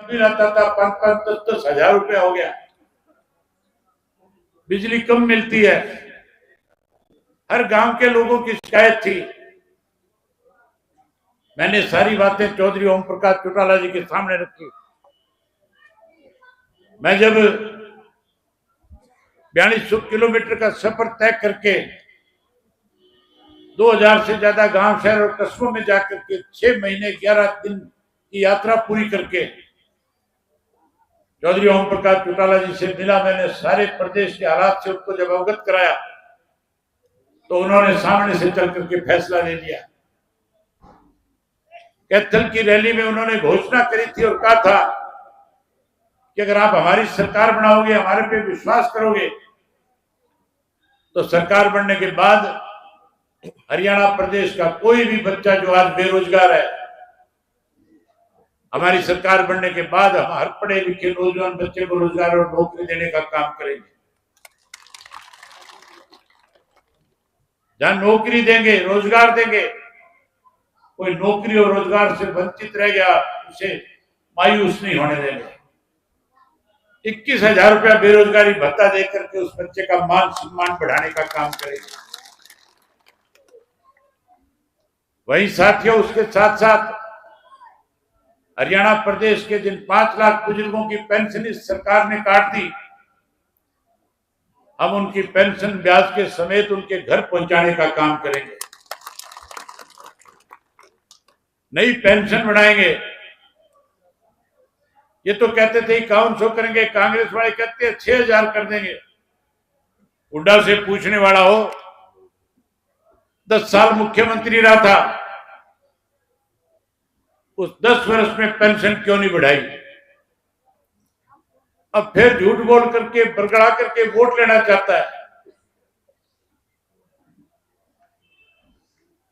Bill आता था 5-5, 10-10 हजार रुपया हो गया। बिजली कम मिलती है, हर गांव के लोगों की शिकायत थी। मैंने सारी बातें चौधरी ओम प्रकाश चौटाला जी के सामने रखी। मैं जब 4200 किलोमीटर का सफर तय करके 2000 से ज्यादा गांव, शहर और कस्बों में जाकर के 6 महीने 11 दिन की यात्रा पूरी करके चौधरी ओम प्रकाश चौटाला जी से मिला। मैंने सारे प्रदेश के हालात से उनको जब अवगत कराया तो उन्होंने सामने से चल करके फैसला ले लिया। कैथल की रैली में उन्होंने घोषणा करी थी और कहा था कि अगर आप हमारी सरकार बनाओगे, हमारे पे विश्वास करोगे, तो सरकार बनने के बाद हरियाणा प्रदेश का कोई भी बच्चा जो आज बेरोजगार है, हमारी सरकार बनने के बाद हम हर पढ़े लिखे नौजवान बच्चे को रोजगार और नौकरी देने का काम करेंगे। जहां नौकरी देंगे, रोजगार देंगे, कोई नौकरी और रोजगार से वंचित रह गया उसे मायूस नहीं होने देंगे। 21,000 रुपया बेरोजगारी भत्ता देकर के उस बच्चे का मान सम्मान बढ़ाने का काम करेंगे। वही साथियों, उसके साथ साथ हरियाणा प्रदेश के जिन 5 लाख बुजुर्गों की पेंशन इस सरकार ने काट दी, हम उनकी पेंशन ब्याज के समेत उनके घर पहुंचाने का काम करेंगे। नई पेंशन बढ़ाएंगे। ये तो कहते थे 5100 करेंगे, कांग्रेस वाले कहते हैं 6000 कर देंगे। हुड्डा से पूछने वाला हो, 10 साल मुख्यमंत्री रहा था, उस 10 वर्ष में पेंशन क्यों नहीं बढ़ाई? अब फिर झूठ बोल करके, बरगड़ा करके वोट लेना चाहता है।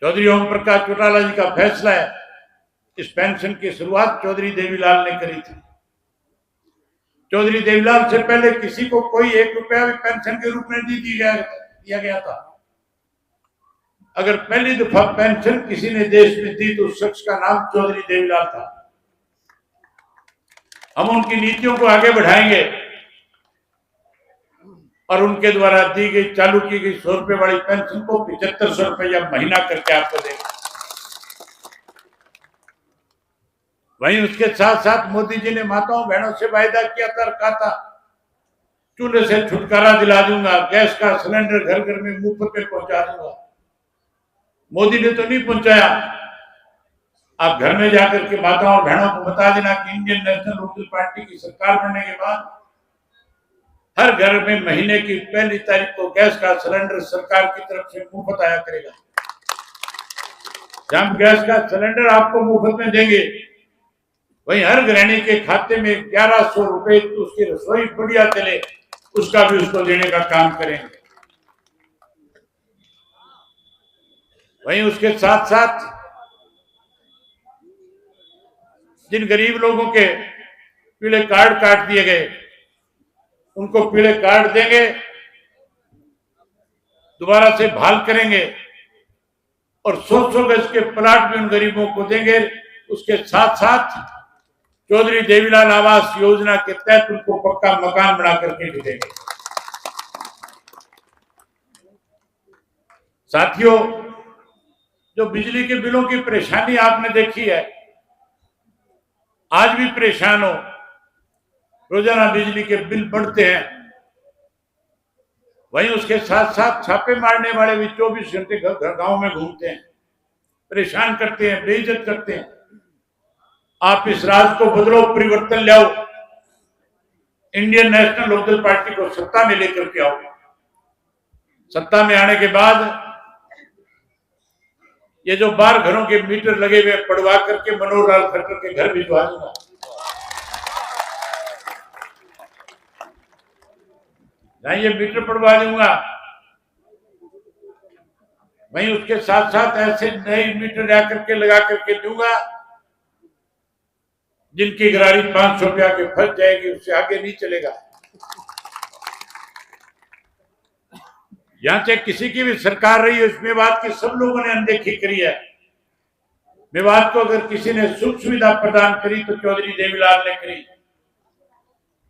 चौधरी ओम प्रकाश चौटाला जी का फैसला है। इस पेंशन की शुरुआत चौधरी देवीलाल ने करी थी। चौधरी देवीलाल से पहले किसी को कोई 1 रुपया भी पेंशन के रूप में नहीं दिया गया था। अगर पहली दफा पेंशन किसी ने देश में दी तो उस शख्स का नाम चौधरी देवीलाल था। हम उनकी नीतियों को आगे बढ़ाएंगे और उनके द्वारा दी गई, चालू की गई 100 रुपए वाली पेंशन को 7500 रुपया महीना करके आपको देंगे। वहीं उसके साथ साथ मोदी जी ने माताओं बहनों से वायदा किया था, कहा था चूल्हे से छुटकारा दिला दूंगा, गैस का सिलेंडर घर घर में मुफ्त में पहुंचा दूंगा। मोदी ने तो नहीं पहुंचाया। आप घर में जाकर के माताओं बहनों को बता देना कि इंडियन नेशनल लोकदल पार्टी की सरकार बनने के बाद हर घर में महीने की पहली तारीख को गैस का सिलेंडर सरकार की तरफ से मुफ्त आया करेगा। जब गैस का सिलेंडर आपको मुफ्त में देंगे, वहीं हर गृहिणी के खाते में 1100 रुपए उसकी रसोई बढ़िया चले, उसका भी उसको देने का काम करेंगे। वहीं उसके साथ साथ जिन गरीब लोगों के पीले कार्ड काट दिए गए, उनको पीले कार्ड देंगे, दोबारा से बहाल करेंगे और 100 गज के प्लाट भी उन गरीबों को देंगे। उसके साथ साथ चौधरी देवीलाल आवास योजना के तहत उनको पक्का मकान बना करके भी देंगे। साथियों, जो बिजली के बिलों की परेशानी आपने देखी है, आज भी परेशान हो, रोजाना बिजली के बिल बढ़ते हैं। वहीं उसके साथ साथ छापे मारने वाले भी 24 घंटे गांव में घूमते हैं, परेशान करते हैं, बेइज्जत करते हैं। आप इस राज को बदलो, परिवर्तन लाओ, इंडियन नेशनल लोकदल पार्टी को सत्ता में लेकर के आओ। सत्ता में आने के बाद ये जो 12 घरों के मीटर लगे हुए पड़वा करके मनोहर लाल खट्टर के घर भिजवा दूंगा। ये मीटर पड़वा दूंगा। वहीं उसके साथ साथ ऐसे नए मीटर ला करके लगा करके दूंगा जिनकी गरारी 500 रुपया के फंस जाएगी, उससे आगे नहीं चलेगा। यहां से किसी की भी सरकार रही है, इसमें बात की सब लोगों ने अनदेखी करी है। मेवात को अगर किसी ने सुख सुविधा प्रदान करी तो चौधरी देवीलाल ने करी।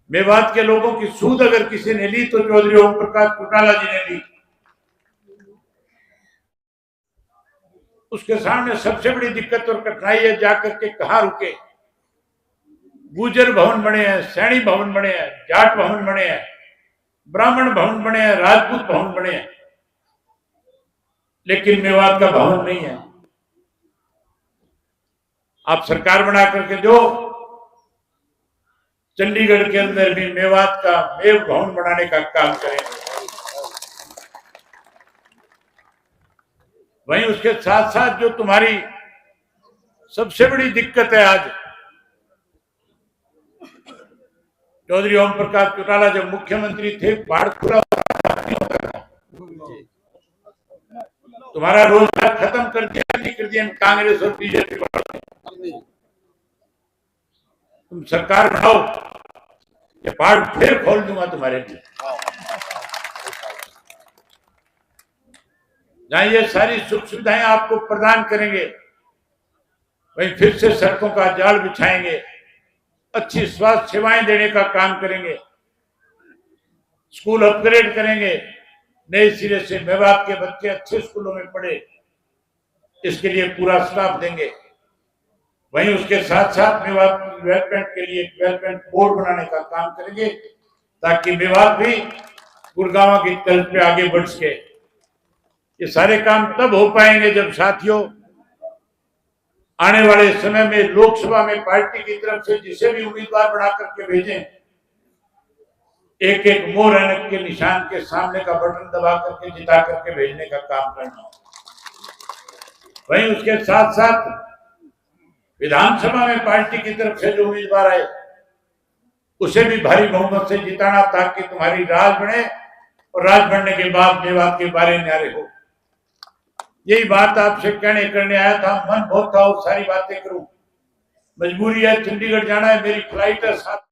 मेवात के लोगों की सूद अगर किसी ने ली तो चौधरी ओम प्रकाश चौटाला जी ने ली। उसके सामने सबसे बड़ी दिक्कत और कठिनाई है जाकर के कहां रुके। गुजर भवन बने हैं, सैनी भवन बने हैं, जाट भवन बने हैं, ब्राह्मण भवन बने हैं, राजपूत भवन बने हैं, लेकिन मेवात का भवन नहीं है। आप सरकार बना करके दो, चंडीगढ़ के अंदर भी मेवात का मेव भवन बनाने का काम करेंगे। वहीं उसके साथ साथ जो तुम्हारी सबसे बड़ी दिक्कत है, आज चौधरी ओम प्रकाश चौटाला जब मुख्यमंत्री थे, बाढ़ खुला तुम्हारा रोजगार खत्म कर दिया, नहीं कर दिया कांग्रेस और बीजेपी वालों। तुम सरकार बनाओ, ये बाढ़ फिर खोल दूंगा तुम्हारे लिए। जहां ये सारी सुख सुविधाएं आपको प्रदान करेंगे, वहीं फिर से सड़कों का जाल बिछाएंगे, अच्छी स्वास्थ्य सेवाएं देने का काम करेंगे, स्कूल अपग्रेड करेंगे, नए सिरे से मेवात के बच्चे अच्छे स्कूलों में पढ़े, इसके लिए पूरा स्टाफ देंगे। वहीं उसके साथ साथ मेवात डेवलपमेंट के लिए डेवलपमेंट बोर्ड बनाने का काम करेंगे, ताकि मेवात भी गुड़गांव की तर्ज पे आगे बढ़ सके। ये सारे काम तब हो पाएंगे जब साथियों आने वाले समय में लोकसभा में पार्टी की तरफ से जिसे भी उम्मीदवार बना करके भेजें, एक एक मोर ऐनक के निशान के सामने का बटन दबा करके जिता करके भेजने का काम करना। वहीं उसके साथ साथ विधानसभा में पार्टी की तरफ से जो उम्मीदवार आए उसे भी भारी बहुमत से जिताना, ताकि तुम्हारी राज बने और राज बनने के बाद मेवात के बारे न्यारे हो। यही बात आपसे कहने करने आया था। मन बहुत था और सारी बातें करूं, मजबूरी है, चंडीगढ़ जाना है, मेरी फ्लाइट है 7